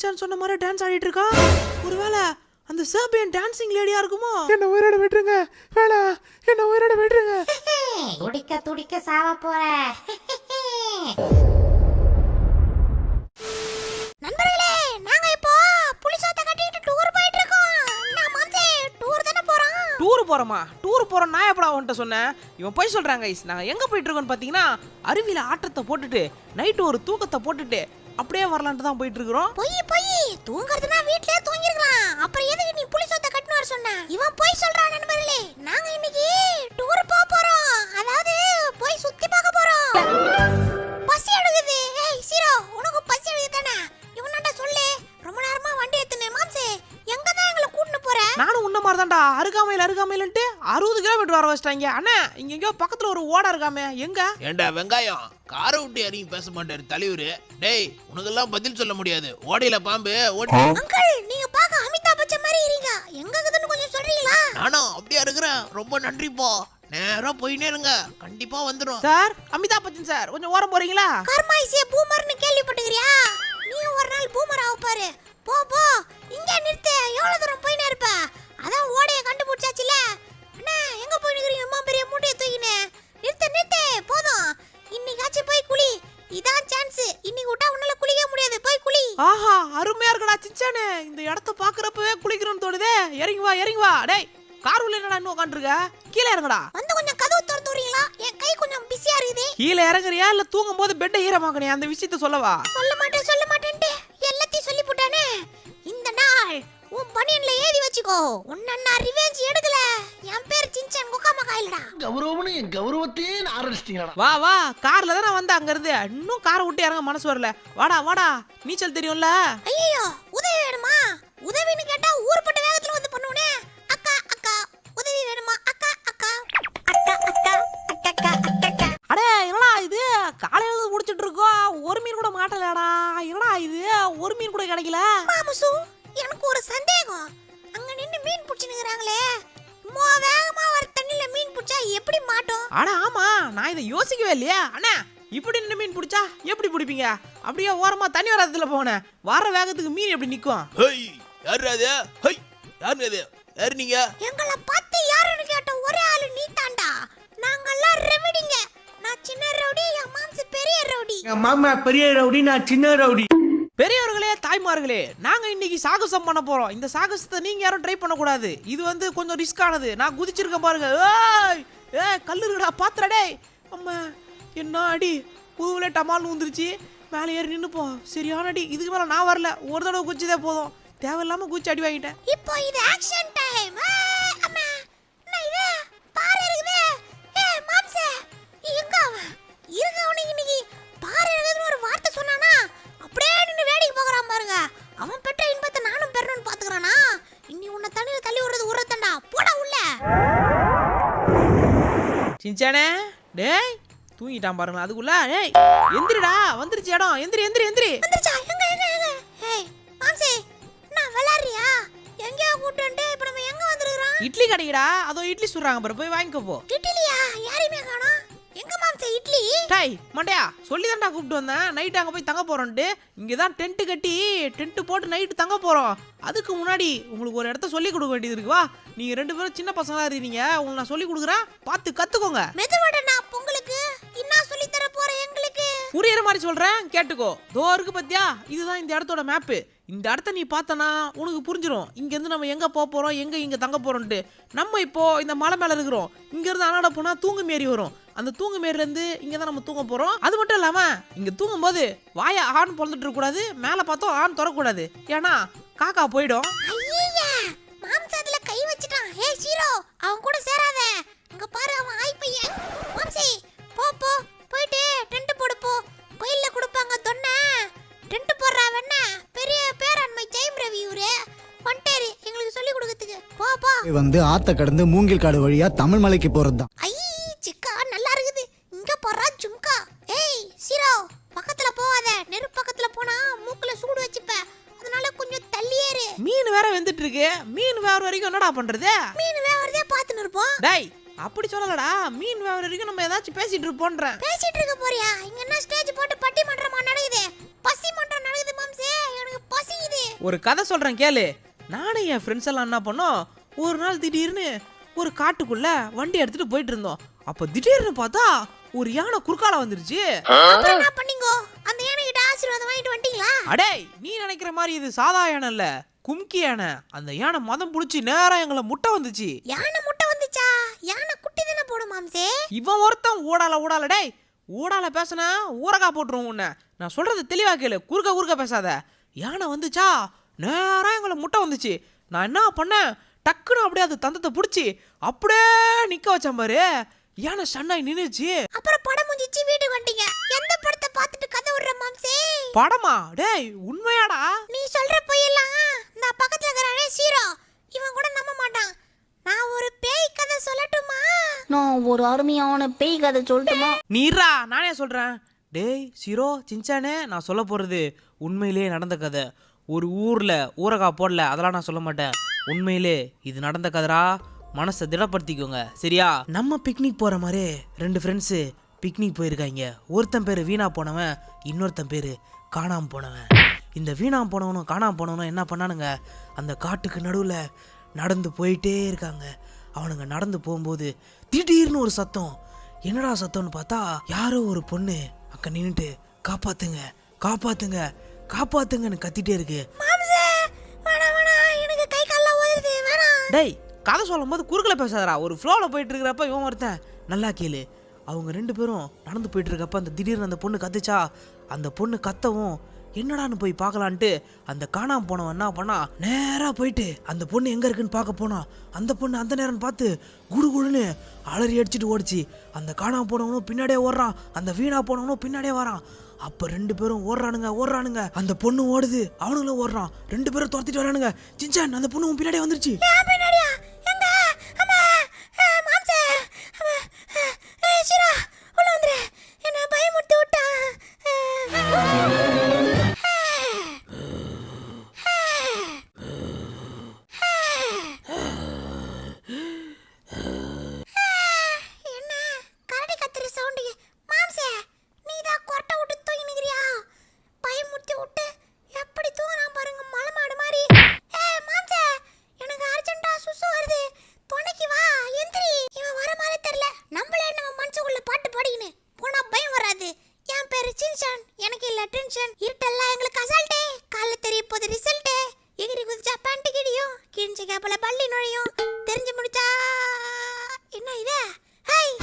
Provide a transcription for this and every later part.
Shinchan சொன்ன மாதிரி dance ஆடிட்டு இருக்கா. ஒருவேளை அந்த சர்பியன் டான்சிங் லேடியா இருக்குமோ? என்ன உயிரோட விட்டுருங்க, வேணா என்ன உயிரோட விட்டுருங்க. துடிக்க துடிக்க சாவ போற. நண்பர்களே, நாங்க இப்போ புலிசோத்த கட்டிட்டு டூர் போயிட்டு இருக்கோம். நான் மாம்சே டூர் தான போறோம். டூர் போறோமா? டூர் போறோம் நான் எப்படா உன்கிட்ட சொன்னேன்? இவன் போய் சொல்றாங்க கைஸ். நாங்க எங்க போயிட்டு இருக்கோம்னு பாத்தீங்கன்னா அருவியில ஆட்டத்தை போட்டுட்டு நைட்டு ஒரு தூக்கத்தை போட்டுட்டு அப்படியே வரலான்ட்டு தான் போயிட்டு இருக்கிறோம். போய் தூங்குறதுனா வீட்லயே தூங்கிருக்கலாம். அப்புறம் எதுக்கு நீ புலிசோத்த கட்டணும் வர சொன்ன? இவன் போய் சொல்றான் நண்பர்களே. நாங்க இன்னைக்கு டூர் போறோம். அதாவது போய் சுத்தி பார்க்க போறோம். பசி எடுக்குது. ஏய் சீரோ, உனக்கு பசி எடுக்குதானே? இவனாட்ட சொல்லு. ரொம்ப நேரமா வண்டி ஏத்துனே மாம்சே. எங்க தான் எங்களை கூட்டிட்டு போற? நானும் உன்ன மாதிரி தான்டா. அருகாமையிலன்ட்டு 60 கிலோமீட்டர் வர வச்சிட்டாங்க. அண்ணா இங்க எங்கயோ பக்கத்துல ஒரு ஓடா இருக்காமே, எங்க? ஏண்டா வெங்காயம், காரை விட்டு இறங்கி பேச மாட்டாரு தலைவரு. டேய், உனக்கெல்லாம் பதில் சொல்ல முடியாது. ஓடையில பாம்பு ஓடி. அங்கிள், நீங்க பாக்க அமிதாப் பச்சன் மாதிரி இருக்கீங்க. எங்க இருக்குதுன்னு கொஞ்சம் சொல்றீங்களா? நானும் அப்படியே இருக்கிறேன். ரொம்ப நன்றிப்பா. நேரா போயினே இருங்க, கண்டிப்பா வந்துரும். சார், அமிதாப் பச்சன் சார், கொஞ்சம் ஓரம் போறீங்களா? கர்மாயிசிய பூமர்னு கேள்விப்பட்டுக்கிறியா? நீ ஒரு நாள் பூமர் ஆக பாரு. போ இங்க நிறுத்து. எவ்வளவு தூரம் போயினே இருப்ப? அதான் ஓடைய கண்டுபிடிச்சாச்சுல. அண்ணா எங்க போய் நிக்கிறீங்க? அம்மா பெரிய மூட்டையை தூக்கினே. நிறுத்து போதும். இன்னைக்காச்சும் போய் குளி. இதான் சான்ஸ். இன்னைக்கு விட்டா உன்னால குளிக்க முடியாது. போய் குளி. ஆஹா, அருமையா இருக்குடா சின்சானே. இந்த இடத்த பாக்குறப்பவே குளிக்கணும்னு தோணுதே. இறங்கி வா. டேய், கார் உள்ள என்னடா இன்னும் உட்கார்ந்திருக்க? கீழே இறங்குடா. வந்து கொஞ்சம் கதவு திறந்து விடுறீங்களா? என் கை கொஞ்சம் பிஸியா இருக்குது. கீழே இறங்குறியா இல்ல தூங்கும் போது பெட்டை ஈரமாக்கணியா? அந்த விஷயத்த சொல்லவா? சொல்ல மாட்டேன்ட்டு எல்லாத்தையும் சொல்லி போட்டானே. இந்த நாள் உன் பனியன்ல ஏதி வச்சுக்கோ. உன்ன நான் ரிவெஞ்ச் எடுக்கல. என் பேர் சின்சான் குக்காமா காயிலடா. கௌரவம்னு என் கௌரவத்தையே ஆரம்பிச்சிட்டீங்களா? வா கார்ல தானே வந்த அங்க இருந்து. இன்னும் காரை விட்டு இறங்க மனசு வரல. வாடா நீச்சல் தெரியும்ல? ஐயோ, உதவி வேணுமா? உதவின்னு கேட்டா ஊர்பட்ட வேகத்துல வந்து பண்ணுவனே. அக்கா உதவி வேணுமா? அக்கா அடே என்னடா இது? காலையில முடிச்சிட்டு இருக்கோம், ஒரு மீன் கூட மாட்டலடா. என்னடா இது? ஒரு மீன் கூட கிடைக்கல. மாமுசு, எனக்கு ஒரு சந்தேகம். அங்க நின்னு மீன் புடிச்சினுங்கறாங்களே, வேகமா வர தண்ணில மீன் புடிச்சா எப்படி மாட்டோம்? அட ஆமா, நான் இதை யோசிக்கவே இல்லையா. அண்ணா, இப்படி நின்று மீன் பிடிச்சா எப்படி பிடிப்பீங்க? அப்படியே ஓரமா தண்ணி வராததுல போனேன். வர வேகத்துக்கு மீன் எப்படி நிக்கும்? ஹேய், யாரு அது? ஹேய், யாரு அது? யாரு நீங்க? எங்களை பார்த்து யாருன்னு கேட்ட ஒரே ஆளு நீ தாண்டா. நாங்கெல்லாம் ரெவடிங்க. நான் சின்ன ரவுடி, என் மாம்சு பெரிய ரவுடி. என் மாமா பெரிய ரவுடி, நான் சின்ன ரவுடி. பெரியவர்களே, தாய்மார்களே, நாங்க இன்னைக்கு சாகசம் பண்ண போறோம். இந்த சாகசத்தை நீங்க யாரும் ட்ரை பண்ண கூடாது. இது வந்து கொஞ்சம் ரிஸ்க் ஆனது. நான் குதிச்சிருக்கேன் பாருங்க. ஏய் கல்லு இருக்குடா, பாத்துடா. டேய் அம்மா, என்ன அடி! புதுவிலே டமால்னு வந்துருச்சு. மேலே ஏறி நின்னுப்போம். சரியான அடி. இதுக்கு மேல நான் வரல. ஒரு தடவை குச்சிதே போதும். தேவையில்லாம குச்சி அடி வாங்கிட்டேன். இப்போ இது ஆக்ஷன் டைம். அம்மா, நான் இது பாரு இருக்குதே. ஏய் மாம்சே, எங்க அவன்? இருக்கவனே இன்னைக்கு பாரு இருக்குதுன்னு ஒரு வார்த்தை சொன்னானா அப்படியே நின்னு வேடிக்கை பார்க்கறான் பாருங்க. அவன் பெற்ற இன்பத்தை நானும் பெறணும்னு பாத்துக்கறானா? இன்னி உன்னை தண்ணில தள்ளி விடுறது உரத்தண்டா. போடா உள்ள. சின்சானே, டேய் தூங்கிட்டான் பாருங்க அதுக்குள்ள. டேய் எந்திரிடா, வந்துருச்சு இடம். எந்திரி. வந்துருச்சா? எங்க? ஏய் மாம்சே, நான் விளையாடுறியா? எங்கேயோ கூட்டிட்டு இப்ப நம்ம எங்க வந்திருக்கோம்? இட்லி கடைக்குடா. அதோ இட்லி சுடுறாங்க பாரு, போய் வாங்கிக்கோ போ. இட்லியா? யாரையுமே காணோம். எங்க மாம்சே இட்லி? டேய் மண்டையா, சொல்லிதான்டா கூப்பிட்டு வந்தேன். நைட் அங்கே போய் தங்க போறோன்ட்டு. இங்கே தான் டென்ட் கட்டி டென்ட் போட்டு நைட்டு தங்க போறோம். அதுக்கு முன்னாடி உங்களுக்கு ஒரு இடத்த சொல்லி கொடுக்க வேண்டியது இருக்கு. வா, நீங்க 2 பேரும் சின்ன பசங்களா இருக்கீங்க. உங்களுக்கு நான் சொல்லி கொடுக்குறேன், பார்த்து கத்துக்கோங்க. மெதுவாடா, உங்களுக்கு என்ன சொல்லி தர போறேன்? எங்களுக்கு புரியுற மாதிரி சொல்றேன், கேட்டுக்கோ. தோ இருக்கு பத்தியா, இதுதான் இந்த இடத்தோட மேப்பு. இந்த இடத்த நீ பார்த்தனா உனக்கு புரிஞ்சிடும். இங்க இருந்து நம்ம எங்க போறோம், எங்க இங்க தங்க போறோம்ட்டு. நம்ம இப்போ இந்த மலை மேல இருக்கிறோம். இங்க இருந்து அனாட போனா தூங்கு மேரி வரும். அந்த தூங்கு மேரில இருந்து இங்க தான் நம்ம தூங்க போறோம். அது மட்டும் இல்லாம இங்க தூங்கும் போது வாயை ஆன் பொழுதுட்டு இருக்க கூடாது. மேல பார்த்தோம் ஆன் திறக்கூடாது. ஏன்னா காக்கா போயிடும். ஐயா, மாம்சத்துல கை வச்சிட்டான். ஏய் சீரோ, அவன் கூட சேராத. இங்க பாரு, அவன் ஆய் பையன். மாம்சி, போ போயிட்டு டென்ட் போடு போ. கோயில்ல கொடுப்பாங்க தொன்ன. டென்ட் போடுறா வெண்ண. பெரிய பேரன்மை ஜெயம் ரவி இவரு வந்துட்டாரு எங்களுக்கு சொல்லி கொடுக்கிறதுக்கு. போ வந்து ஆத்த கடந்து மூங்கில் காடு வழியா தமிழ் மலைக்கு போறதுதான். ஐ சிக்கா, நல்லா இருக்குது. இங்க போறா ஜும்கா. ஏய் சீரோ, பக்கத்துல போவாத. நெருப்பு பக்கத்துல போனா மூக்குல சூடு வச்சுப்ப. அதனால கொஞ்சம் தள்ளியே இரு. மீன் வேற வெந்துட்டு இருக்கு. மீன் வேற வரைக்கும் என்னடா பண்றது? மீன் வேறதே பாத்துன்னு இருப்போம். டேய் அப்படி சொல்லலடா. மீன் வேற வரைக்கும் நம்ம ஏதாச்சும் பேசிட்டு இருப்போம்ன்றேன். பேசிட்டு இருக்க போறியா? இங்க என்ன ஸ்டேஜ் போட்டு பட்டி மன்றமா நடக்குது? பசி மன்றம் நடக்குது மாம்சே. எனக்கு பசிக்குது. ஒரு கதை சொல்றேன் கேளு. நானும் என் ஃப்ரெண்ட்ஸ் எல்லாம் என்ன பண்ணோம், ஒரு நாள் திடீர்னு ஒரு காட்டுக்குள்ள வண்டி எடுத்துட்டு போயிட்டு இருந்தோம். அப்ப திடீர்னு பார்த்தா ஒரு யானை குறுக்கால வந்துருச்சு. அப்புறம் என்ன பண்ணீங்க? அந்த யானை கிட்ட ஆசீர்வாதம் வாங்கிட்டு வந்துட்டீங்களா? அடே, நீ நினைக்கிற மாதிரி இது சாதா யானை இல்ல, கும்கி யானை. அந்த யானை மதம் புடிச்சு நேரா எங்களை முட்டை வந்துச்சு. யானை முட்டை வந்துச்சா? யானை குட்டி தானே போடும் மாம்சே. இவன் ஒருத்தன் ஊடால டேய், ஊடால பேசுனா ஊரகா போட்டுருவோம் உன்னை. நான் சொல்றது தெளிவா கேளு, குறுக்க பேசாத. யானை வந்துச்சா, நேரா எங்களை முட்டை வந்துச்சு. நான் என்ன பண்ணேன், டக்குன்னு அப்படியே அது தந்தத்தை பிடிச்சி அப்படியே நிக்க வச்சேன் பாரு. யானை சன்னாய் நின்னுச்சு. அப்புறம் படம் முடிஞ்சிச்சு, வீட்டுக்கு வந்துட்டீங்க. எந்த படத்தை பார்த்துட்டு கதை விடுற மாம்சே? படமா? டேய் உண்மையாடா? நீ சொல்ற பொய்யெல்லாம் இந்த பக்கத்துல இருக்கிறானே சீரோ, இவன் கூட நம்ப மாட்டான். நான் ஒரு பேய் கதை சொல்லட்டுமா? நான் ஒரு அருமையான பேய் கதை சொல்லட்டுமா? நீரா, நானே சொல்றேன். டேய் சிரோ, சின்சானே, நான் சொல்ல போறது உண்மையிலேயே நடந்த கதை. ஒரு ஊர்ல ஊரகா போடல, அதெல்லாம் நான் சொல்ல மாட்டேன். உண்மையிலே இது நடந்த கதைரா. மனசை திடப்படுத்திக்கோங்க சரியா? நம்ம பிக்னிக் போற மாதிரி 2 ஃப்ரெண்ட்ஸு பிக்னிக் போயிருக்காங்க. ஒருத்தன் பேரு வீணா போனவன், இன்னொருத்தன் பேரு காணாம போனவன். இந்த வீணா போனவனும் காணாம போனவனும் என்ன பண்ணானுங்க, அந்த காட்டுக்கு நடுவில் நடந்து போயிட்டே இருக்காங்க. அவனுங்க நடந்து போகும்போது திடீர்னு ஒரு சத்தம். என்னடா சத்தம்னு பார்த்தா, யாரோ ஒரு பொண்ணு அங்க நின்னுட்டு காப்பாத்துங்க காப்பாத்துங்க காப்பாத்துங்கன்னு கத்திட்டே இருக்கு. மாம்சே, வேணா எனக்கு கை கால்லாம் ஓடுது, வேணா. டேய், கதை சொல்லும் போது குறுக்கல பேசாதடா. ஒரு ஃப்ளோவில் போயிட்டு இருக்கிறப்ப இவன் ஒருத்தன் நல்லா கேளு. அவங்க 2 பேரும் நடந்து போயிட்டு இருக்கப்ப அந்த திடீர்னு அந்த பொண்ணு கத்துச்சா. அந்த பொண்ணு கத்தவும் என்னடான்னு போய் பார்க்கலான்ட்டு அந்த காணாம போனவன் என்ன பண்ணா, நேரா போயிட்டு அந்த பொண்ணு எங்க இருக்குன்னு பார்க்க போனா. அந்த பொண்ணு அந்த நேரம் பார்த்து குடுகுடுன்னு அலறி அடிச்சுட்டு ஓடிச்சு. அந்த காணாம போனவனும் பின்னாடியே ஓடுறான், அந்த வீணா போனவனும் பின்னாடியே வரான். அப்ப 2 பேரும் ஓடுறானுங்க. அந்த பொண்ணு ஓடுது, அவனுங்களும் ஓடுறான். 2 பேரும் துரத்திட்டு வரானுங்க. சின்சான், அந்த பொண்ணு உன் பின்னாடியே வந்துருச்சு. பின்னாடியா? எங்க? அம்மா, மாம்சே, சீரோ, உள்ள வந்துரு. என்ன பயமுறுத்தி விட்டான். என்ன கரடி கத்துற சவுண்ட்? மாம்சே, நீ தான் கொரட்டை விட்டு தூங்கி நிக்கிறியா? பயமுறுத்தி விட்டு எப்படி தூங்குறான் பாருங்க, மலை மாடு மாதிரி. மாம்சே, எனக்கு அர்ஜென்ட்டா சுசு வருது, துணைக்கு வா, எந்திரி. இவன் வர மாதிரி தெரியல. நம்மளே நம்ம மனசுக்குள்ள பாட்டு பாடிக்கின்னு போனா பயம் வராது. என் பேரு சின்சான், எனக்கு இல்ல டென்ஷன். இருட்டெல்லாம் எங்களுக்கு அசால்ட்டே, காலைல தெரிய போது ரிசல்ட்டே. எகிரி குதிச்சா பேண்ட் கிடியும், கிழிஞ்ச கேப்பல பள்ளி நுழையும். தெரிஞ்சு முடிச்சா என்ன இது? ஹாய்,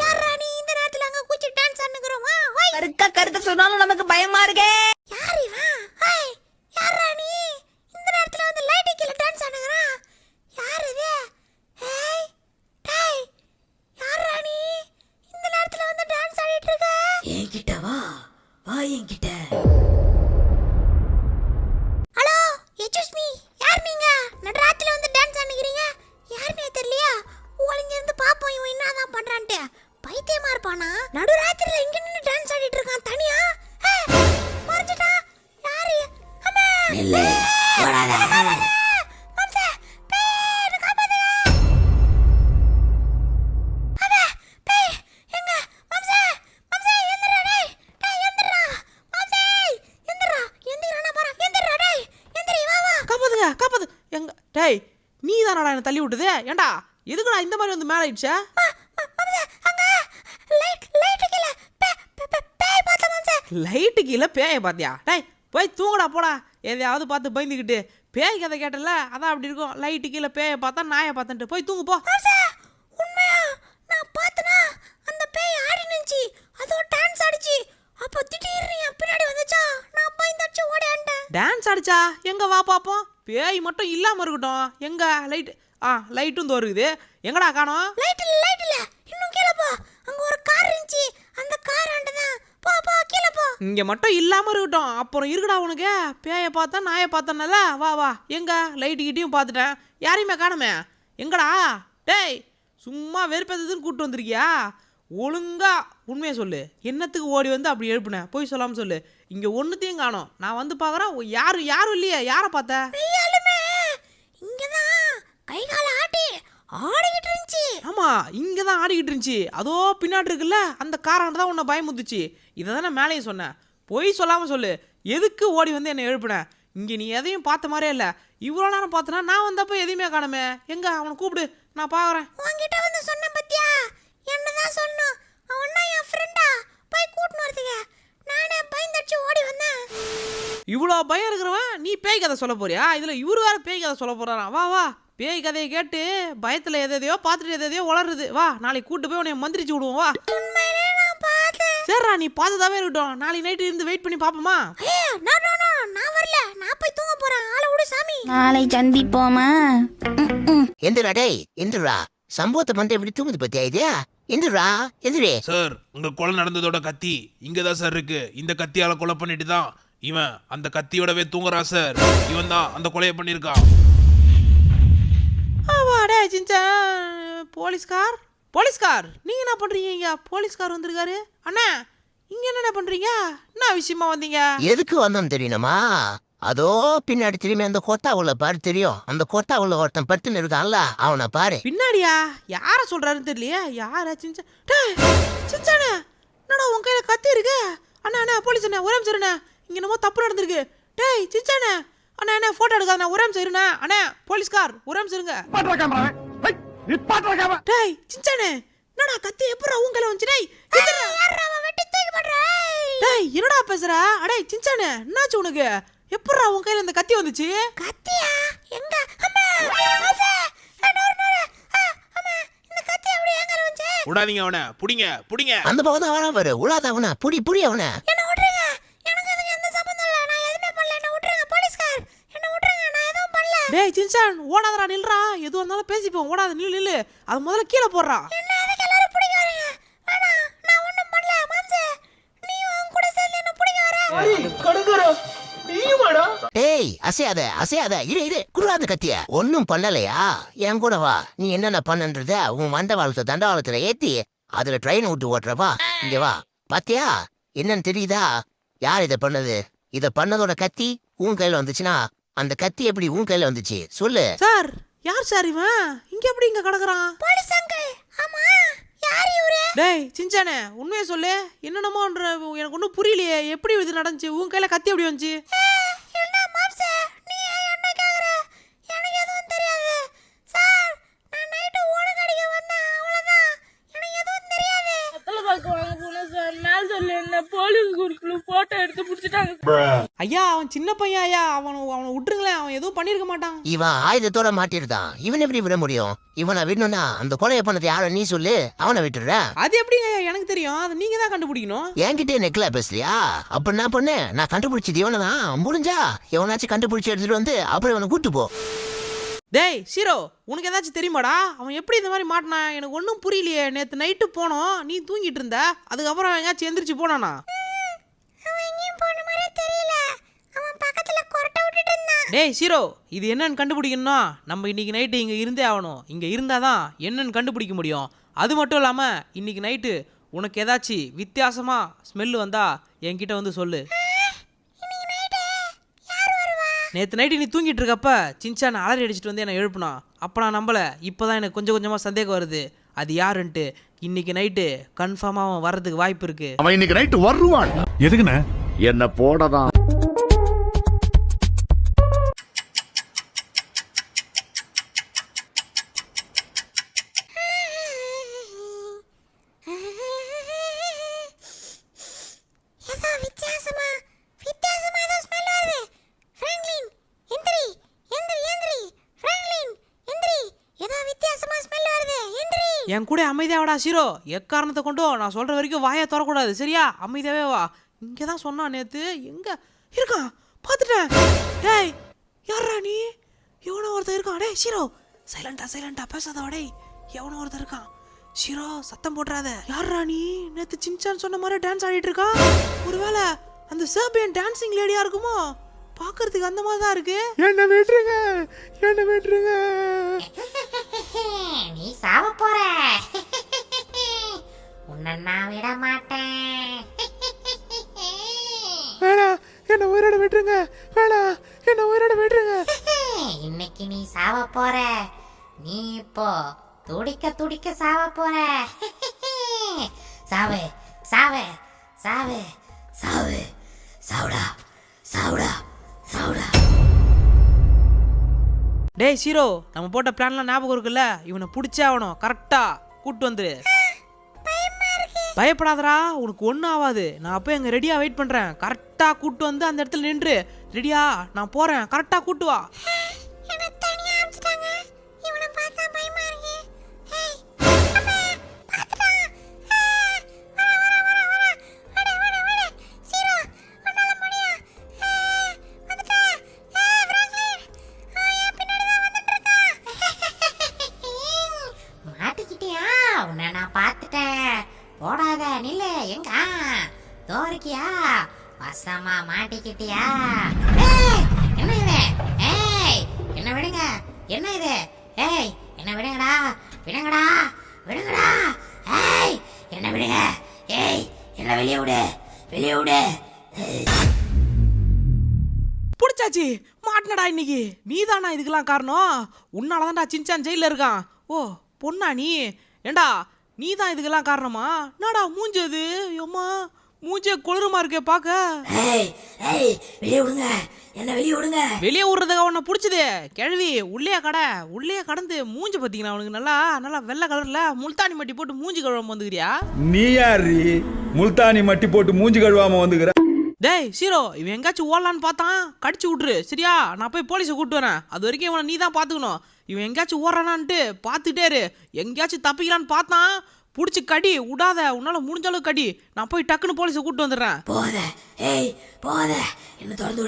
யாரா நீ இந்த நேரத்துல அங்க கூச்சி டான்ஸ் ஆடுறோமா? ஹாய், கருத்த சொன்னாலும் நமக்கு பயமா இருக்கே. யார் இவன்? ஹாய், யாரா நீ இந்த நேரத்துல வந்து லைட் கீழ டான்ஸ் ஆடுறா? யார் இது? ஹேய், டேய், யாரா நீ இந்த நேரத்துல வந்து டான்ஸ் ஆடிட்டு இருக்க? என்கிட்ட வா என்கிட்ட. ஹலோ, எக்ஸ்கியூஸ் மீ, யார் நீங்க? நடுராத்திரில வந்து டான்ஸ் ஆடுறீங்க, யாருனே தெரியலையா? ஒளிஞ்சு இருந்து பாப்போம் இவன் என்னதான் பண்றான்ட்டு. பைத்தியமா இருப்பானா? நடுராத்திரில இங்க நின்னு டான்ஸ் ஆடிட்டு இருக்கான் தனியா. மறைஞ்சிட்டா. யாரு? அம்மா, நில்லு, ஓடாத. மாம்சே, பேய் காப்பாத்து. அம்மா, பேய் எங்க? மாம்சே, எந்திரா டேய். டேய் எந்திரா. மாம்சே, எந்திரா பாரு. எந்திரா டேய். எந்திரி, வா. காப்பாத்து. எங்க? டேய், நீ தானடா என்ன தள்ளி விட்டது? ஏண்டா எதுக்குடா இந்த மாதிரி வந்து மேலே ஆயிடுச்சா? மாம்சே, அங்க லைட் கீழ பேய் பார்த்தா மாம்சே. லைட்டு கீழே பேயை பார்த்தியா? டேய் போய் தூங்கடா போடா. எதையாவது பார்த்து பயந்துக்கிட்டு பேய் கதை கேட்டல, அதான் அப்படி இருக்கும். லைட்டு கீழே பேயை பார்த்தா நாயை பார்த்தன்ட்டு போய் தூங்கு போ. மாம்சே, உண்மையா நான் பார்த்தனா அந்த பேய் ஆடி நின்னுச்சு, அதோ டான்ஸ் ஆடிச்சு. அப்ப திடீர்னு என் பின்னாடி வந்துச்சா, நான் பயந்தடிச்சு ஓடியாண்டேன். டான்ஸ் ஆடிச்சா? எங்க வா பாப்போம். பேய் மட்டும் இல்லாம இருக்கட்டும். எங்க லைட்? லைட்டும் தோறுக்குது. எங்கடா காணோம்? லைட் இல்ல, இன்னும் கீழ போ. அங்க ஒரு கார் இருந்துச்சு, அந்த கார் ஆண்டதான். போ கீழ போ. இங்க மட்டும் இல்லாம இருக்கட்டும். அப்புறம் இருக்குடா உனக்கு. பேயை பார்த்தா நாயை பார்த்தனால வா. எங்க லைட்டு கிட்டையும் பார்த்துட்டேன், யாரையுமே காணுமே. எங்கடா? டேய், சும்மா வெறுப்பேற்றதுன்னு கூப்பிட்டு வந்திருக்கியா? ஒழுங்கா உண்மையை சொல்லு. என்னத்துக்கு ஓடி வந்து அப்படி எழுப்புனேன்? போய் சொல்லாம சொல்லு. இங்க ஒன்னுத்தையும் காணோம். நான் வந்து பாக்குறேன், யாரும் இல்லையே. யாரை பார்த்த? பெய்யாலுமே இங்கதான் கை கால ஆடிக்கிட்டு இருந்துச்சு. ஆமா, இங்கதான் ஆடிக்கிட்டு இருந்துச்சு. அதோ பின்னாடி இருக்குல்ல, அந்த காராண்ட தான் உன்னை பயமுத்துச்சு. இதை தானே மேலேயும் சொன்னேன். போய் சொல்லாம சொல்லு. எதுக்கு ஓடி வந்து என்னை எழுப்புன? இங்க நீ எதையும் பார்த்த மாதிரியே இல்ல. இவ்வளவு நேரம் பார்த்தனா நான் வந்தப்ப எதையுமே காணுமே. எங்க அவனை கூப்பிடு, நான் பாக்குறேன். உன்கிட்ட வந்து சொன்ன பத்தியா, என்னதான் சொன்னோம், அவனா என் ஃப்ரெண்டா, போய் கூட்டினு வரதுக்கு நானே பயந்தடிச்சு ஓடி வந்தேன். இவ்வளோ பயம் இருக்கிறவன் நீ பேய் கதை சொல்ல போறியா? இதுல இவரு வேற பேய் கதை சொல்ல போறாராம். வா வா, பேய் கதையை கேட்டு பயத்துல எதையோ பார்த்துட்டு எதையோ வளருது. வா, நாளைக்கு கூட்டு போய் உன்னை மந்திரிச்சு விடுவோம். வா. உண்மையிலே நான் பார்த்தேன். சரிடா, நீ பார்த்ததாவே இருக்கட்டும். நாளைக்கு நைட்டு இருந்து வெயிட் பண்ணி பாப்போமா? நான் வரல, நான் போய் தூங்க போறேன். ஆளை விடு சாமி. நாளை சந்திப்போமா? எந்திரா டேய், எந்திரா. சம்பவத்தை வந்து எப்படி தூங்குது பத்தியா இது? எந்திரா, எந்திரே. சார், உங்க கொலை நடந்ததோட கத்தி இங்கதான் சார் இருக்கு. இந்த கத்தியால கொலை பண்ணிட்டு தான் இவன் அந்த கத்தியோடவே தூங்குறான் சார். இவன் தான் அந்த கொலையை பண்ணிருக்கான். ஆமாடே சின்சான். போலீஸ்கார் நீங்க என்ன பண்றீங்க இங்க? போலீஸ்கார் வந்திருக்காரு. அண்ணா, இங்க என்ன பண்றீங்க? என்ன விஷயமா வந்தீங்க? எதுக்கு வந்தோம் தெரியுமா? அதோ பின்னாடி திரும்பி அந்த கொத்தாவுல பாரு, தெரியும்? அந்த கொத்தாவுல ஒருத்தன் படுத்துன்னு இருக்கான்ல, அவனை பாரு. பின்னாடியா? யார சொல்றாருன்னு தெரியலையே. யாரா? சின்சான். டேய் சின்சானே, என்னடா உன் கையில கத்தி இருக்கு? அண்ணா அண்ணா, போலீஸ் அண்ணா, ஒரே நிமிஷம் அண்ணா, இங்க என்னமோ தப்பு நடந்திருக்கு. டேய் சின்சானே, அண்ணா என்ன போட்டோ எடுக்காத, ஒரே நிமிஷம் இருண்ணா. அண்ணா போலீஸ்கார், ஒரே நிமிஷம் இருங்க. டேய் சின்சானே, என்னடா கத்தி எப்பறா உன் கையில வந்துச்சு? டேய் யாரா அவன் வெட்டி தூக்கி போடுறா? டேய் என்னடா பேசுற? அடே சின்சானே, என்னாச்சு உனக்கு? எப்பறா உன் கையில இந்த கத்தி வந்துச்சு? கத்தியா? எங்க? அம்மா அம்மா, அம்மா, இந்த கத்தி அப்படியே எங்க வந்துச்சு? விடாதீங்க அவனை, புடிங்க புடிங்க. அந்த பக்கம் தான் வரான் பாரு, உலாத அவனை, புடி அவனை. என்ன விட்டுருங்க, எனக்கு அதுக்கு எந்த சம்பந்தம் இல்ல, நான் எதுவுமே பண்ணல. என்ன விட்டுருங்க போலீஸ்கார், என்ன விட்டுருங்க, நான் எதுவும் பண்ணல. டேய் சின்சான், ஓடாதடா, நில்றா. எதுவா இருந்தாலும் பேசிப்போம், ஓடாத, நில்லு. அது முதல்ல கீழே போடுறா. என்ன அதுக்கு எல்லாரும் பிடிக்க வரீங்க? வேணாம், நான் ஒண்ணும் பண்ணல. மாம்சே, நீ உன் கூட சேர்ந்து என்ன பிடிக்க வர? டேய் அசையாத, இரு குடுறாத கத்திய. ஒன்னும் பண்ணலையா? என் கூட வா. நீ என்னென்ன பண்ணன்றத உன் தண்டவாளத்துல ஏத்தி அதுல ட்ரெயின் விட்டு ஓட்டுறப்பா. இங்க வா. பாத்தியா என்னன்னு தெரியுதா? யார் இத பண்ணது? இத பண்ணதோட கத்தி உன் கையில வந்துச்சுன்னா அந்த கத்தி எப்படி உன் கையில வந்துச்சு சொல்லு. சார், யார் சார் இவன்? இங்க எப்படி இங்க கிடக்குறான்? Police uncle. ஆமா, யார் இவரு? டேய் சின்சானே, உண்மையை சொல்லு. என்னென்னமோன்ற எனக்கு ஒன்றும் புரியலையே. எப்படி இது நடந்துச்சு? உன் கையில கத்தி எப்படி வந்துச்சு? என்ன மாம்சே, நீ என்ன கேக்குற? எனக்கு எதுவும் தெரியாது சார். நான் நைட்டு ஓடு கடிக்க வந்தேன், அவ்வளவுதான். எனக்கு எதுவும் தெரியாது. ஐயா, அவன் சின்ன பையன் ஐயா. அவனை விட்டுருங்களேன், அவன் எதுவும் பண்ணிருக்க மாட்டான். இவன் ஆயுதத்தோட மாட்டிருந்தான். இவன் எப்படி விட முடியும்? இவனை விடணும்னா அந்த கொலையை பண்ணது யார நீ சொல்லு, அவனை விட்டுற. அது எப்படிங்க ஐயா எனக்கு தெரியும்? அதை நீங்க தான் கண்டுபிடிக்கணும். என்கிட்ட நெக்ல பேசுறியா? அப்ப என்ன பண்ணு, நான் கண்டுபிடிச்சது இவனதான். முடிஞ்சா எவனாச்சும் கண்டுபிடிச்சு எடுத்துட்டு வந்து அப்புறம் இவனை கூட்டு போ. டேய் சீரோ, உனக்கு ஏதாச்சும் தெரியுமாடா? அவன் எப்படி இந்த மாதிரி மாட்டினான்? எனக்கு ஒன்றும் புரியலையே. நேற்று நைட்டு போனோம், நீ தூங்கிட்டு இருந்த. அதுக்கப்புறம் எங்கேயாச்சும் எந்திரிச்சு போனானா? அவன் எங்கேயும் போன மாதிரி தெரியல. அவன் பக்கத்துல கொரட்டை விட்டுட்டு இருந்தான். டேய் சீரோ, இது என்னன்னு கண்டுபிடிக்கணும்னா நம்ம இன்னைக்கு நைட்டு இங்கே இருந்தே ஆகணும். இங்கே இருந்தால் தான் என்னன்னு கண்டுபிடிக்க முடியும். அது மட்டும் இல்லாமல் இன்னைக்கு நைட்டு உனக்கு ஏதாச்சும் வித்தியாசமா ஸ்மெல்லு வந்தா என்கிட்ட வந்து சொல்லு. நேற்று நைட்டு நீ தூங்கிட்டு இருக்கப்ப சின்சான் அலறி அடிச்சுட்டு வந்து என்னை எழுப்புனா. அப்போ நான் நம்பலை. இப்போ தான் எனக்கு கொஞ்சம் கொஞ்சமாக சந்தேகம் வருது அது யாருன்ட்டு. இன்னைக்கு நைட்டு கன்ஃபார்மாக அவன் வர்றதுக்கு வாய்ப்பு இருக்கு. அவன் இன்னைக்கு நைட்டு வருவான். எதுக்குண்ணே? என்ன போடதான். என் கூட அமைதியாவடா சீரோ. எக்காரணத்தை கொண்டும் நான் சொல்ற வரைக்கும் வாயை தரக்கூடாது, சரியா? அமைதியாவே வா. இங்கே தான் சொன்னான் நேற்று. எங்க இருக்கான் பார்த்துட்டேன். டேய் யாரா நீ? எவனோ ஒருத்தர் இருக்கான். டேய் சீரோ, சைலண்டா பேசாதவா. டேய் எவனோ ஒருத்தர் இருக்கான். சீரோ சத்தம் போட்டுறாத. யாரா நீ? நேற்று சின்சான் சொன்ன மாதிரி டான்ஸ் ஆடிட்டு இருக்கா. ஒருவேளை அந்த சேர்பியன் டான்சிங் லேடியா இருக்குமோ? பார்க்கறதுக்கு அந்த மாதிரி தான் இருக்கு. என்ன விட்டுருங்க. நீ சாவ போற. உன்னை நான் விட மாட்டேன். வேணாம், என்ன உயிரோட விட்டுருங்க. இன்னைக்கு நீ சாவ போற. நீ இப்போ துடிக்க சாவ போற. சாவு சாவு சாவு சாவு சாவுடா சாவுடா சாவுடா. டேய் சீரோ, நம்ம போட்ட பிளான்லாம் ஞாபகம் இருக்குல்ல? இவனை பிடிச்சே ஆகணும், கரெக்டா கூட்டு வந்துரு. பயப்படாதடா, உனக்கு ஒன்றும் ஆகாது. நான் அப்போ எங்க ரெடியா வெயிட் பண்றேன். கரெக்டா கூட்டு வந்து அந்த இடத்துல நின்று ரெடியா நான் போறேன். கரெக்டா கூட்டு வா. என்ன தனியா அனுப்பிச்சிட்டாங்க. இவனை பார்த்தா பயமா இருக்கு. ஏய், அம்மா, பாத்துட்டான். வர. சீரோ, உன்னால முடியும். வந்துட்டா. பிராங்க்லின். அவன் பின்னாடி தான் வந்துட்டு இருக்கான். மாட்டிக்கிட்டியா? உன்னை நான் பார்த்துட்டேன். ஓடாத நில்லு. எங்க தோறிக்கியா? வசமா மாட்டிக்கிட்டியா? என்ன இது? ஏய், என்ன விடுங்க. என்ன இது? ஏய், என்ன விடுங்கடா. விடுங்கடா. ஏய், என்ன விடுங்க. ஏய், என்ன வெளியே விடு. பிடிச்சாச்சு, மாட்டினடா இன்னைக்கு. நீதானா இதுக்கெல்லாம் காரணம்? உன்னாலதான்டா சின்சான் ஜெயில இருக்கான். ஓ பொண்ணா நீ? ஏண்டா நீ தான் இதுக்கெல்லாம் காரணமா? என்னடா மூஞ்சது? அம்மா மூஞ்சே குளிரமா இருக்கே பாக்க. வெளியே விடுங்க, என்ன வெளியே விடுங்க. வெளியே விடுறதுக்கு அவனை பிடிச்சது கிழவி. உள்ளே கடந்து மூஞ்சி பார்த்தீங்கன்னா அவனுக்கு நல்லா வெள்ளை கலர்ல முல்தானி மட்டி போட்டு மூஞ்சி கழுவாம வந்துக்கிறியா? நீ யாரு முல்தானி மட்டி போட்டு மூஞ்சி கழுவாம வந்துக்கிற? டேய் சீரோ, இவன் எங்காச்சும் ஓடலான்னு பார்த்தான், கடிச்சு விட்டுரு சரியா? நான் போய் போலீஸை கூப்பிட்டு வரேன். அது வரைக்கும் இவனை நீ தான் பார்த்துக்கணும். இவன் எங்கேயாச்சும் ஓடுறானான்ட்டு பார்த்துட்டே இரு. எங்கேயாச்சும் தப்பிக்கலான்னு பார்த்தான், பிடிச்சி கடி விடாத. உன்னால முடிஞ்ச அளவுக்கு கடி. நான் போய் டக்குன்னு போலீஸை கூப்பிட்டு வந்துடுறேன். போத என்ன திறந்து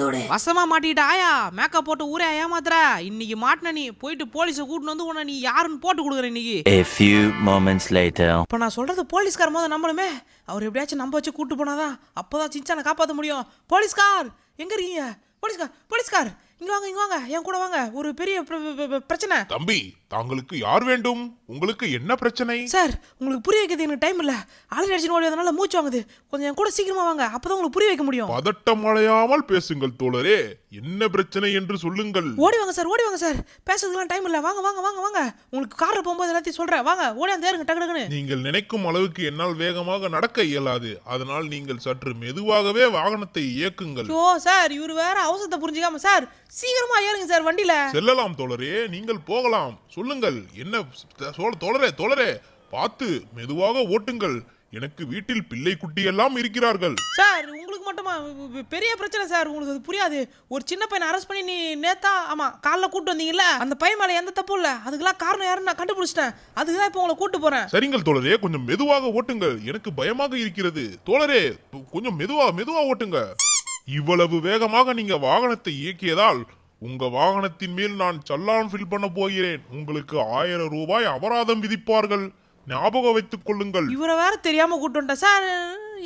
விடு. வசமா மாட்டிக்கிட்ட ஆயா, மேக்கப் போட்டு ஊரே ஏமாத்துற. இன்னைக்கு மாட்டின நீ. போயிட்டு போலீஸை கூட்டிட்டு வந்து உன்னை நீ யாருன்னு போட்டு கொடுக்குற இன்னைக்கு. A few moments later. இப்போ நான் சொல்றது போலீஸ்கார் போது நம்பணுமே. அவர் எப்படியாச்சும் நம்ப வச்சு கூட்டு போனாதான் அப்போதான் சின்சானை காப்பாற்ற முடியும். போலீஸ்கார் எங்க இருக்கீங்க? போலீஸ்கார் இங்க வாங்க, என் கூட வாங்க. ஒரு பெரிய பிரச்சனை. தம்பி, தாங்களுக்கு யார் வேண்டும்? உங்களுக்கு என்ன பிரச்சனை? சார், உங்களுக்கு புரிய வைக்கிறது எனக்கு டைம் இல்ல. ஆளு அடிச்சு ஓடியதுனால மூச்சு வாங்குது. கொஞ்சம் என் கூட சீக்கிரமா வாங்க, அப்பதான் உங்களுக்கு புரிய வைக்க முடியும். பதட்டம் அடையாமல் பேசுங்கள் தோழரே. என்ன பிரச்சனை என்று சொல்லுங்கள். ஓடி வாங்க சார். பேசுறதுக்குலாம் டைம் இல்ல. வாங்க. உங்களுக்கு கார்ல போகும்போது எல்லாத்தையும் சொல்றேன். வாங்க, ஓடி அந்த ஏறுங்க டக்குன்னு. நீங்கள் நினைக்கும் அளவுக்கு என்னால் வேகமாக நடக்க இயலாது. அதனால் நீங்கள் சற்று மெதுவாகவே வாகனத்தை இயக்குங்கள். ஓ சார், இவரு வேற அவசரத்தை புரிஞ்சுக்காம சார், சீக்கிரமா ஏறுங்க சார் வண்டியில. செல்லலாம் தோழரே, நீங்கள் போகலாம். சொல்லுங்கள் என்ன தோழரே, பார்த்து மெதுவாக ஓட்டுங்கள். எனக்கு வீட்டில் பிள்ளை குட்டி எல்லாம் இருக்கிறார்கள். சார், உங்களுக்கு மட்டுமா பெரிய பிரச்சனை சார்? உங்களுக்கு அது புரியாது. ஒரு சின்ன பையனை அரெஸ்ட் பண்ணி நீ காலைல கூட்டு வந்தீங்கல்ல, அந்த பையன் மேல எந்த தப்பும் இல்ல. அதுக்கெல்லாம் காரணம் யாருன்னு நான் கண்டுபிடிச்சிட்டேன். அதுக்குதான் இப்போ உங்களை கூட்டு போறேன். சரிங்கள் தோழரே, கொஞ்சம் மெதுவாக ஓட்டுங்கள். எனக்கு பயமாக இருக்கிறது. தோழரே, கொஞ்சம் மெதுவா ஓட்டுங்க. இவ்வளவு வேகமாக நீங்க வாகனத்தை இயக்கியதால் உங்க வாகனத்தின் மேல் நான் சல்லான் ஃபில் பண்ண போகிறேன். உங்களுக்கு 1000 ரூபாய் அபராதம் விதிப்பார்கள். ஞாபகம் வைத்துக் கொள்ளுங்கள். இவரை வேற தெரியாம கூட்டு வந்துட்டேன் சார்.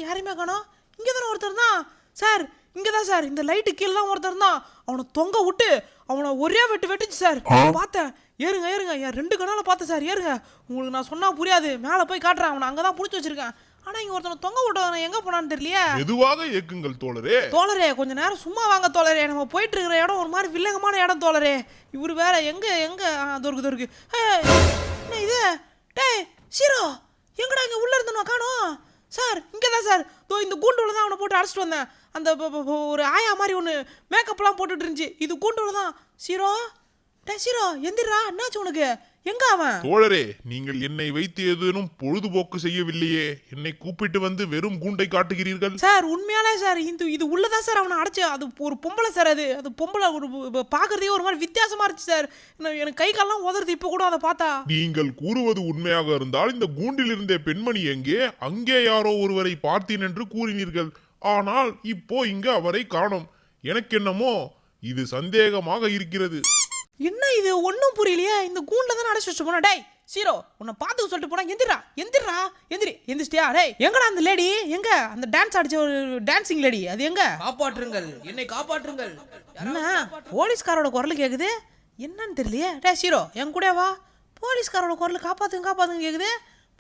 யாரையுமே காணோம். இங்கதானே ஒருத்தர் தான் சார். இங்கதான் சார், இந்த லைட்டு கீழே தான் ஒருத்தர் தான். அவனை தொங்க விட்டு அவனை ஒரே வெட்டுச்சு சார். பார்த்தேன். ஏறுங்க என் 2 கண்ணால பார்த்தேன் சார். ஏறுங்க. உங்களுக்கு நான் சொன்னா புரியாது. மேல போய் காட்டுறேன். அவனை அங்கதான் புடிச்சு வச்சிருக்கேன். ஆனா இங்க ஒருத்தனை தொங்க விட்டவன எங்க போனான்னு தெரியலையே. மெதுவாக இயக்குங்கள் தோழரே. கொஞ்ச நேரம் சும்மா வாங்க தோழரே. நம்ம போயிட்டு இருக்கிற இடம் ஒரு மாதிரி வில்லங்கமான இடம் தோழரே. இவரு வேற எங்க தோருக்கு. என்ன இது? டேய் சீரோ, எங்கடா இங்க உள்ள இருந்து காணோம் சார்? இங்கதான் சார். இந்த கூண்டுல தான் அவனை போட்டு அடிச்சிட்டு வந்தேன். அந்த ஒரு ஆயா மாதிரி ஒன்று மேக்கப்லாம் போட்டுட்டு இருந்துச்சு. இது கூண்டுல தான். சீரோ, டேய் சீரோ, எந்திரா. என்னாச்சு உனக்கு? எங்க அவன்? தோழரே, நீங்கள் என்னை வைத்து ஏதேனும் பொழுதுபோக்கு செய்யவில்லையே. என்னை கூப்பிட்டு வந்து வெறும் கூண்டை காட்டுகிறீர்கள். சார், உண்மையாலே சார், இது உள்ளதான் சார் அவனை அடைச்சு. அது ஒரு பொம்பளை சார். அது பொம்பளை ஒரு பாக்குறதே ஒரு மாதிரி வித்தியாசமா இருந்துச்சு சார். எனக்கு கை காலெல்லாம் உதறது இப்ப கூட அதை பார்த்தா. நீங்கள் கூறுவது உண்மையாக இருந்தால் இந்த கூண்டில் இருந்த பெண்மணி எங்கே? அங்கே யாரோ ஒருவரை பார்த்தேன் என்று கூறினீர்கள். ஆனால் இப்போ இங்க அவரை காணோம். எனக்கு என்னமோ இது சந்தேகமாக இருக்கிறது. என்ன இது? ஒன்னும் புரியலையே. இந்த கூண்டுல தானே அடைச்சு வச்சு போனா. டேய் சீரோ, உன்னை பார்த்து சொல்லிட்டு போனா. எந்திரிச்சிட்டியா? டேய் எங்கடா அந்த லேடி? எங்க அந்த டான்ஸ் அடிச்ச ஒரு டான்சிங் லேடி? அது எங்க? என்னை காப்பாற்றுங்கள். என்ன போலீஸ்காரோட குரல் கேக்குது? என்னன்னு தெரியலையே. டேய் சீரோ, என் கூட வா. போலீஸ்காரோட குரல் காப்பாத்துங்க கேக்குது.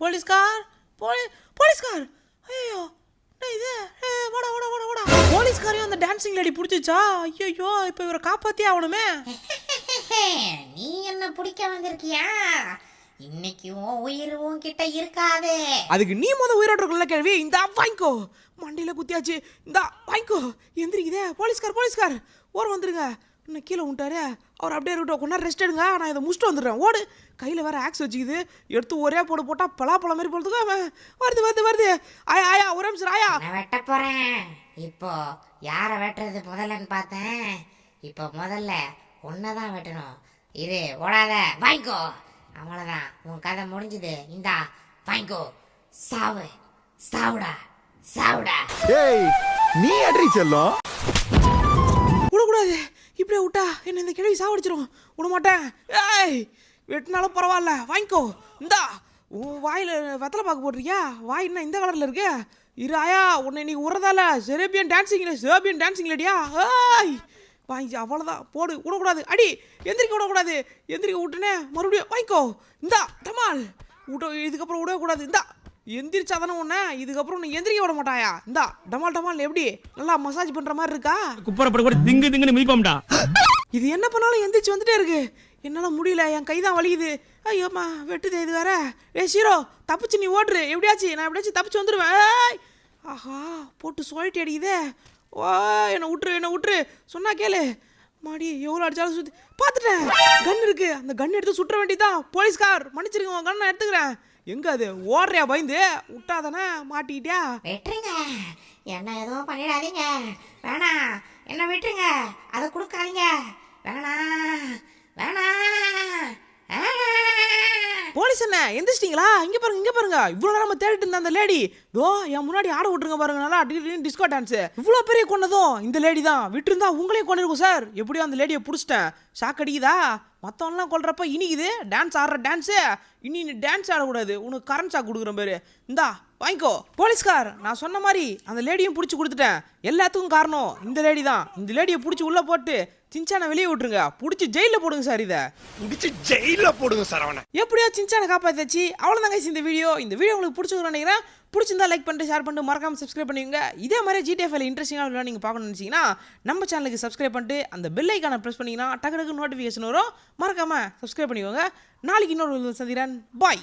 போலீஸ்கார் ஐயோ, இது வாடா. போலீஸ்காரையும் அந்த டான்சிங் லேடி பிடிச்சிச்சா? ஐயோ, இப்ப இவரை காப்பாத்தியே ஆகணுமே. நீ என்ன பிடிக்க வந்திருக்கியா? இன்னைக்கு உயிர் உன்கிட்ட இருக்காது. அதுக்கு நீ உயிரோட இருக்குல்ல கேள்வி. இந்த வாங்கிக்கோ. மண்டியில குத்தியாச்சு. இந்த வாங்கிக்கோ. எந்திரிக்குதே. போலீஸ்கார் ஓரம் வந்துருங்க. இன்னும் கீழே விட்டாரு. அவர் அப்படியே இருக்கட்டும், கொஞ்ச நேரம் ரெஸ்ட் எடுங்க, நான் இதை முடிச்சுட்டு வந்துடுறேன். ஓடு. கையில் வேற ஆக்ஸ் வச்சுக்குது, எடுத்து ஒரே போடு போட்டால் பலாப்பழம் மாதிரி போடுறதுக்கு அவன் வருது. ஆயா ஆயா ஒரே நிமிஷம் ஆயா. நான் வெட்ட போறேன். இப்போ யாரை வெட்டுறது முதல்லன்னு பார்த்தேன். இப்போ முதல்ல ஒன்னதான் வெட்டணும். இது ஓடாத, வாங்கிக்கோ. அவ்வளோதான், உன் கதை முடிஞ்சுது. இந்தா வாங்கிக்கோ. சாவுடா. ஏய் நீ அட்ரி செல்லம். விடக்கூடாது, இப்படியே விட்டா என்ன இந்த கிழவி சாவடிச்சிரும். விட மாட்டேன். ஏய் வெட்டினாலும் பரவாயில்ல, வாங்கிக்கோ. இந்தா உன் வாயில் வெத்தலை பார்க்க போட்டிருக்கியா? வாய் என்ன இந்த கலரில் இருக்கு? இரு ஆயா, உன்னை இன்னைக்கு விட்றதால செரேபியன் டான்ஸிங்லடியா. ஏய் வாங்கி அவ்வளோதான், போடு. விடக்கூடாது, அடி. எந்திரிக்க விடக்கூடாது. எந்திரிக்க விட்டுனே மறுபடியும் வாங்கிக்கோ. இந்தா டமால் இதுக்கப்புறம் விடக்கூடாது. இந்தா எந்திரிச்சாதானே உன்ன, இதுக்கப்புறம் நீ எந்திரிக்க விட மாட்டாயா. இந்தா டமால் எப்படி நல்லா மசாஜ் பண்ற மாதிரி இருக்கா? குப்பரப்பட கூட திங்குன்னு மிதிப்போம்டா. இது என்ன பண்ணாலும் எந்திரிச்சு வந்துட்டே இருக்கு. என்னால் முடியல, என் கை தான் வலிக்குது. ஐயோம்மா வெட்டுதே இது வேற. ஷீரோ தப்பிச்சு நீ ஓட்டுரு, எப்படியாச்சும் தப்பிச்சு வந்துடுவேன். ஏய் ஆஹா போட்டு சொல்லிட்டு அடிக்குதே. ஓ என்னை விட்டுரு சொன்னா கேளு. மாடி எவ்வளோ அடிச்சாலும் சுற்றி பார்த்துட்டேன். கன் இருக்கு, அந்த கன் எடுத்து சுற்ற வேண்டியதான். போலீஸ்கார் மன்னிச்சிருங்க, உன் கன் நான் எடுத்துக்கிறேன். எங்க அது ஓடுறியா? பயந்து விட்டாதானே மாட்டிக்கிட்டியா? வெட்டுருங்க, என்ன எதுவும் பண்ணிடாதீங்க. வேணாம், என்ன விட்டுருங்க, அதை கொடுக்காதீங்க. வேணாம். போலீஸ் என்ன எந்திரிச்சிட்டிங்களா? இங்க பாருங்க, இவ்வளவு நேரம் நம்ம தேடிட்டு இருந்த அந்த லேடி தோ என் முன்னாடி ஆட விட்டுருங்க பாருங்க. நல்லா டிஸ்கோ டான்ஸ். இவ்வளவு பெரிய கொண்டதும் இந்த லேடி தான். விட்டு இருந்தா உங்களையும் கொண்டிருக்கும் சார். எப்படியோ அந்த லேடியை பிடிச்சிட்டேன். ஷாக் அடிக்குதா? மற்றவன்லாம் கொள்றப்ப இனிக்குது டான்ஸ் ஆடுற டான்ஸு. இனி நீ டான்ஸ் ஆடக்கூடாது, உனக்கு கரண்ட் ஷாக் கொடுக்குற பேரு. இந்தா வாங்கிக்கோ. போலீஸ்கார் நான் சொன்ன மாதிரி அந்த லேடியும் பிடிச்சி கொடுத்துட்டேன். எல்லாத்துக்கும் காரணம் இந்த லேடி தான். இந்த லேடியை பிடிச்சி உள்ள போட்டு சின்சானை வெளியே விட்டுருங்க. பிடிச்சி ஜெயிலில் போடுங்க சார். இதை எப்படியோ சின்சானை காப்பாத்தாச்சு. அவ்வளோதாங்க இந்த வீடியோ. இந்த வீடியோ உங்களுக்கு பிடிச்சிருக்குன்னு நினைக்கிறேன். பிடிச்சிருந்தா லைக் பண்ணிட்டு ஷேர் பண்ணிட்டு மறக்காம சப்ஸ்கிரைப் பண்ணிக்கோங்க. இதே மாதிரி GTA5 இன்ட்ரெஸ்டிங்காக வீடியோ நீங்கள் பார்க்கணும்னு நினச்சிங்கன்னா நம்ம சேனலுக்கு சப்ஸ்கிரைப் பண்ணிட்டு அந்த பெல் ஐக்கானை ப்ரெஸ் பண்ணிங்கன்னா டக்கு நோட்டிஃபிகேஷன் வரும். மறக்காம சப்ஸ்கிரைப் பண்ணிக்கோங்க. நாளைக்கு இன்னொரு சந்திரன். பாய்.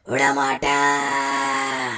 விட மாட்டேன்.